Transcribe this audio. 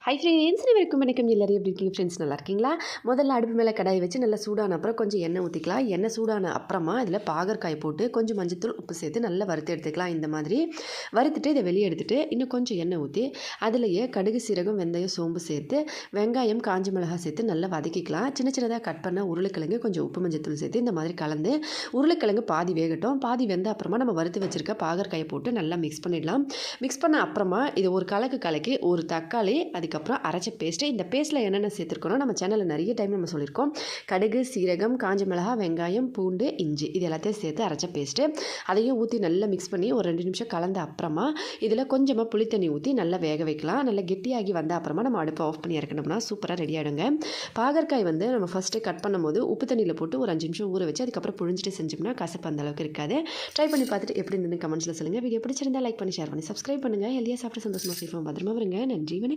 Hi friends, வரைக்கும் வணக்கம். எல்லாரும் எப்படி இருக்கீங்க ஃப்ரெண்ட்ஸ்? நல்லா இருக்கீங்களா? முதல்ல அடுப்பு மேலே கடாய் வச்சு நல்லா சூடான அப்புறம் கொஞ்சம் எண்ணெய் ஊற்றிக்கலாம். எண்ணெய் சூடான அப்புறமா இதில் பாகற்காய் போட்டு கொஞ்சம் மஞ்சத்தூள் உப்பு சேர்த்து நல்லா வறுத்து எடுத்துக்கலாம். இந்த மாதிரி வறுத்துட்டு இதை வெளியே எடுத்துகிட்டு இன்னும் கொஞ்சம் எண்ணெய் ஊற்றி அதிலேயே கடுகு, சீரகம், வெந்தயம், சோம்பு சேர்த்து வெங்காயம், காஞ்ச மிளகாய் சேர்த்து நல்லா வதக்கிக்கலாம். சின்ன சின்னதாக கட் பண்ண உருளைக்கிழங்கு கொஞ்சம் உப்பு மஞ்சத்தூள் சேர்த்து இந்த மாதிரி கலந்து உருளைக்கிழங்கு பாதி வேகட்டும். பாதி வெந்த அப்புறமா நம்ம வறுத்து வச்சுருக்க பாகற்காயை போட்டு நல்லா மிக்ஸ் பண்ணிடலாம். மிக்ஸ் பண்ண அப்புறமா இது ஒரு கலக்கி ஒரு தக்காளி, அதுக்கப்புறம் அரைச்ச பேஸ்ட்டு. இந்த பேஸ்ட்டில் என்னென்ன சேர்த்துருக்கோன்னா நம்ம சேனலில் நிறைய டைம் நம்ம சொல்லியிருக்கோம். கடுகு, சீரகம், காஞ்ச மிளகாய், வெங்காயம், பூண்டு, இஞ்சி இது எல்லாத்தையும் சேர்த்து அரைச்ச பேஸ்ட்டு. அதையும் ஊற்றி நல்லா மிக்ஸ் பண்ணி ஒரு 2 நிமிஷம் கலந்த அப்புறமா இதில் கொஞ்சமாக புளித்தண்ணி ஊற்றி நல்லா வேக வைக்கலாம். நல்லா கெட்டியாகி வந்த அப்புறமா நம்ம அடுப்பை ஆஃப் பண்ணி இறக்கணும்னா சூப்பராக ரெடி ஆகிடுங்க. பாகற்காய் நம்ம ஃபஸ்ட்டு கட் பண்ணும்போது உப்பு தண்ணியில் போட்டு ஒரு 5 நிமிஷம் ஊற வச்சு அதுக்கப்புறம் புழிஞ்சிட்டு செஞ்சோம்னா கசப்பு அந்த அளவுக்கு இருக்காது. ட்ரை பண்ணி பார்த்துட்டு எப்படி இருந்ததுன்னு கமெண்ட்ஸில் சொல்லுங்கள். வீடியோ பிடிச்சிருந்தா லைக் பண்ணி ஷேர் பண்ணி சப்ஸ்கிரைப் பண்ணுங்கள். ஹெல்தியாக சாப்பிட்டு சந்தோஷமாக சேஃபாக பத்திரமா வருங்க. நன்றி, வணக்கம்.